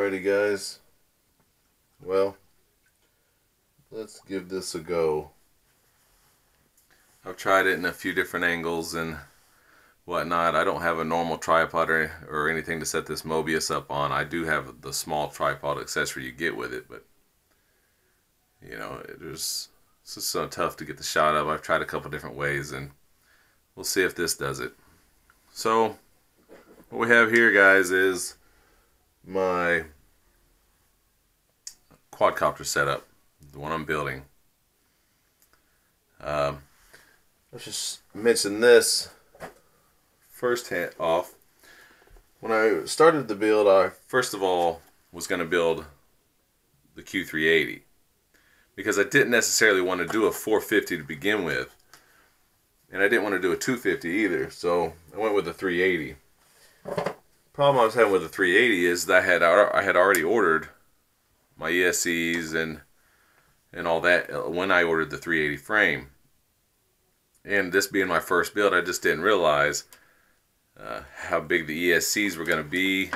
Alrighty guys, well, let's give this a go. I've tried it in a few different angles and whatnot. I don't have a normal tripod or anything to set this Mobius up on. I do have the small tripod accessory you get with it, but you know, it's just so tough to get the shot of. I've tried a couple different ways and we'll see if this does it. So what we have here, guys, is my quadcopter setup, the one I'm building. Let's just mention this first off. When I started the build, I first of all was going to build the Q380 because I didn't necessarily want to do a 450 to begin with, and I didn't want to do a 250 either, so I went with the 380. Problem I was having with the 380 is that I had already ordered my ESCs and all that when I ordered the 380 frame. And this being my first build, I just didn't realize how big the ESCs were going to be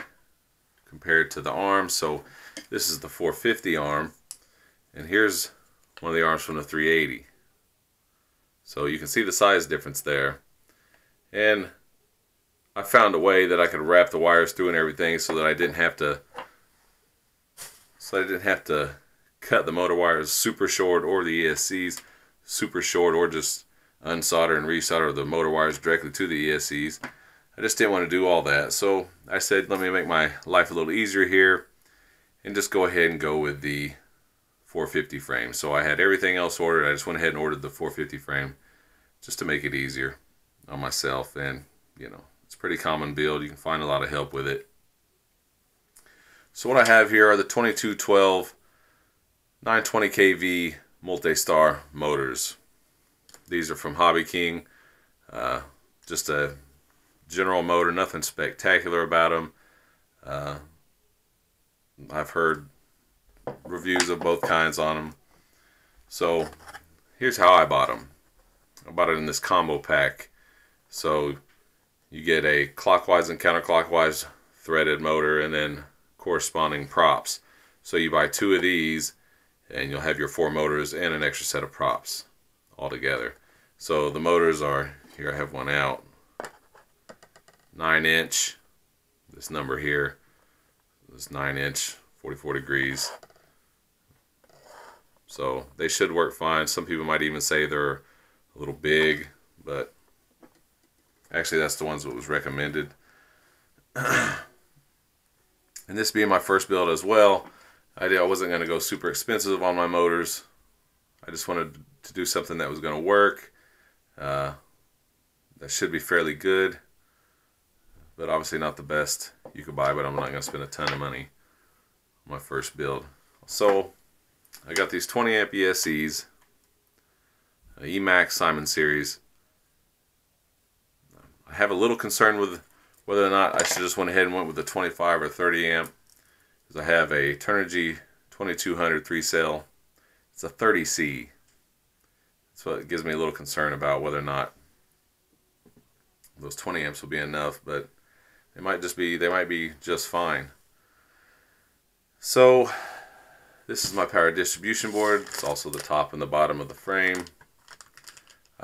compared to the arms. So this is the 450 arm, and here's one of the arms from the 380. So you can see the size difference there. And I found a way that I could wrap the wires through and everything so that I didn't have to cut the motor wires super short or the ESCs super short, or just unsolder and resolder the motor wires directly to the ESCs. I just didn't want to do all that, so I said, let me make my life a little easier here and just go ahead and go with the 450 frame. So I had everything else ordered. I just went ahead and ordered the 450 frame just to make it easier on myself. And you know, it's a pretty common build. You can find a lot of help with it. So what I have here are the 2212 920 kV multi-star motors. These are from Hobby King. Just a general motor, nothing spectacular about them. I've heard reviews of both kinds on them. So here's how I bought them. I bought it in this combo pack. So you get a clockwise and counterclockwise threaded motor and then corresponding props. So you buy 2 of these and you'll have your 4 motors and an extra set of props all together. So the motors are, here I have one out, 9-inch, this number here, this 9-inch, 44 degrees. So they should work fine. Some people might even say they're a little big, but actually that's the ones that was recommended. And this being my first build as well, I wasn't going to go super expensive on my motors. I just wanted to do something that was going to work. That should be fairly good, but obviously not the best you could buy, but I'm not going to spend a ton of money on my first build. So I got these 20 amp ESCs, Emax Simon series. I have a little concern with whether or not I should just went ahead and went with the 25 or 30 amp, because I have a Turnigy 2200 3-cell. It's a 30C. That's what gives me a little concern about whether or not those 20 amps will be enough, but they might be just fine. So this is my power distribution board. It's also the top and the bottom of the frame.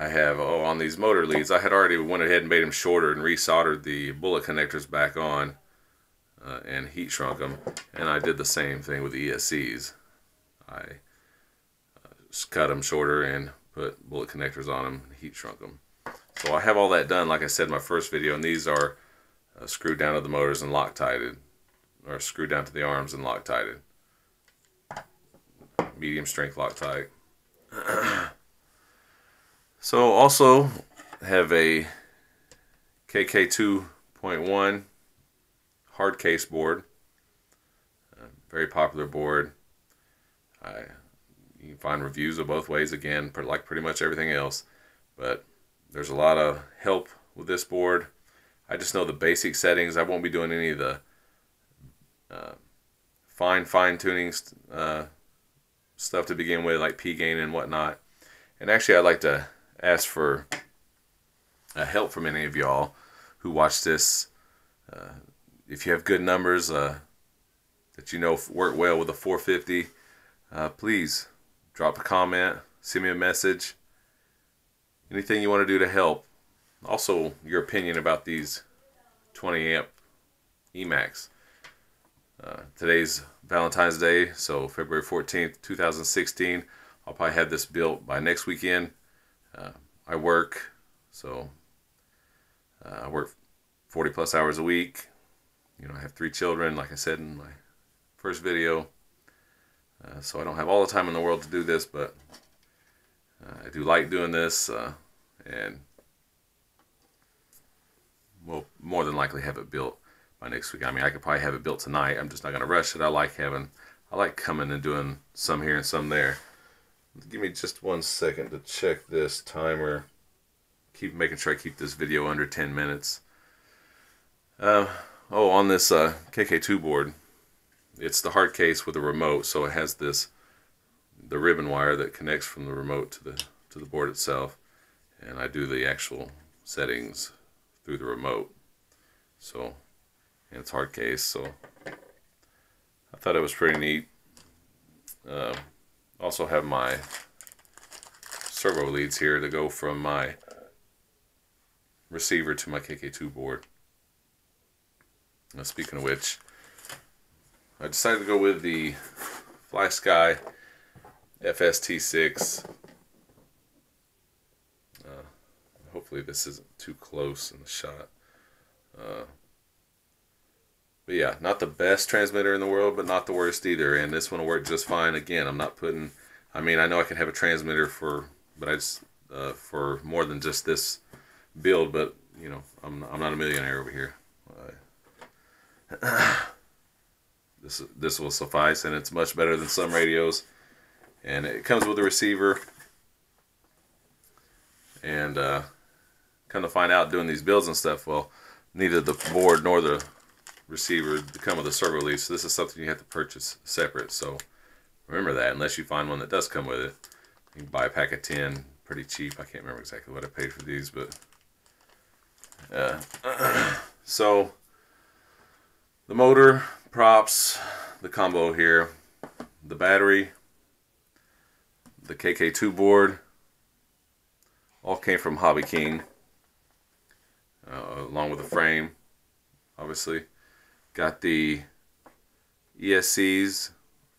I have, on these motor leads, I had already went ahead and made them shorter and resoldered the bullet connectors back on and heat shrunk them. And I did the same thing with the ESCs. I just cut them shorter and put bullet connectors on them, heat shrunk them. So I have all that done, like I said in my first video, and these are screwed down to the motors and Loctited, or screwed down to the arms and Loctited. Medium strength Loctite. So also have a KK 2.1 hard case board, very popular board. You can find reviews of both ways, again, like pretty much everything else, but there's a lot of help with this board. I just know the basic settings. I won't be doing any of the fine tuning stuff to begin with, like P gain and whatnot. And actually, I'd like to ask for help from any of y'all who watch this. If you have good numbers, that you know work well with a 450, please drop a comment, send me a message, anything you want to do to help. Also, your opinion about these 20 amp Emacs. Today's Valentine's Day, so February 14th, 2016. I'll probably have this built by next weekend. I work, so I work 40 plus hours a week. You know, I have 3 children, like I said in my first video. So I don't have all the time in the world to do this, but I do like doing this, and we'll more than likely have it built by next week. I mean, I could probably have it built tonight. I'm just not going to rush it. I like coming and doing some here and some there. Give me just 1 second to check this timer. Keep making sure I keep this video under 10 minutes. On this KK2 board, it's the hard case with a remote, so it has the ribbon wire that connects from the remote to the board itself, and I do the actual settings through the remote. So, and it's hard case, so I thought it was pretty neat. Also have my servo leads here to go from my receiver to my KK2 board. Now, speaking of which, I decided to go with the FlySky FST6. Hopefully this isn't too close in the shot. But yeah, not the best transmitter in the world, but not the worst either. And this one will work just fine. Again, I'm not putting, I mean, I know I can have a transmitter for more than just this build, but you know, I'm not a millionaire over here. This will suffice, and it's much better than some radios. And it comes with a receiver. And come to find out, doing these builds and stuff, well, neither the board nor the receiver come with a servo lead, so this is something you have to purchase separate. So remember that, unless you find one that does come with it. You can buy a pack of 10 pretty cheap. I can't remember exactly what I paid for these, but so the motor, props, the combo here, the battery, the KK2 board, all came from Hobby King, along with the frame, obviously. Got the ESCs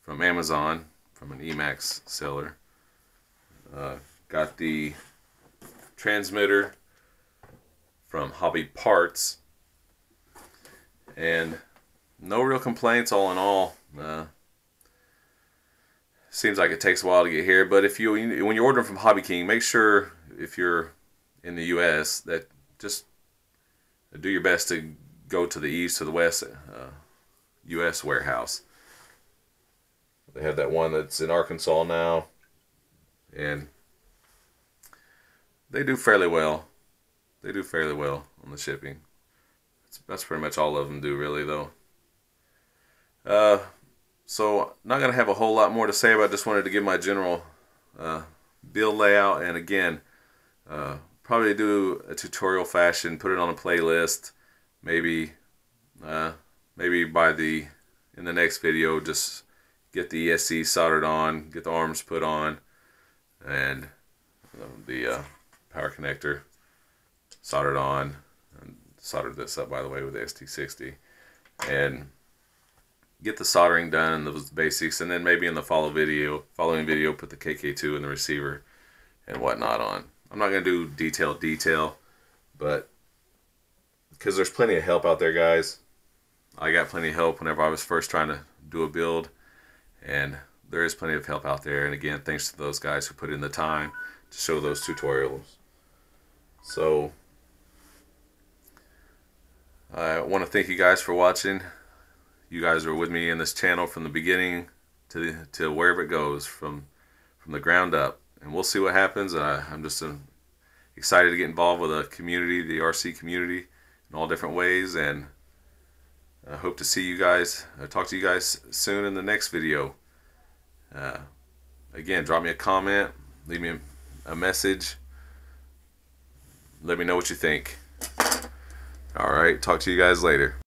from Amazon, from an Emacs seller. Got the transmitter from Hobby Parts. And no real complaints all in all. Seems like it takes a while to get here, but if when you're ordering from Hobby King, make sure if you're in the US that just do your best to go to the east or the west US warehouse. They have that one that's in Arkansas now, and they do fairly well. They do fairly well on the shipping. That's pretty much all of them do, really, though. So not gonna have a whole lot more to say, but I just wanted to give my general build layout, and again, probably do a tutorial fashion, put it on a playlist. Maybe in the next video, just get the ESC soldered on, get the arms put on, and the power connector soldered on. And soldered this up, by the way, with the ST60, and get the soldering done and those basics, and then maybe in the following video put the KK2 and the receiver and whatnot on. I'm not gonna do detail, but because there's plenty of help out there, guys. I got plenty of help whenever I was first trying to do a build, and there is plenty of help out there. And again, thanks to those guys who put in the time to show those tutorials. So I want to thank you guys for watching. You guys are with me in this channel from the beginning to wherever it goes, from the ground up, and we'll see what happens. I'm just excited to get involved with the community, the RC community, in all different ways, and I hope to see you guys, talk to you guys soon in the next video. Again, drop me a comment, leave me a message, let me know what you think. Alright, talk to you guys later.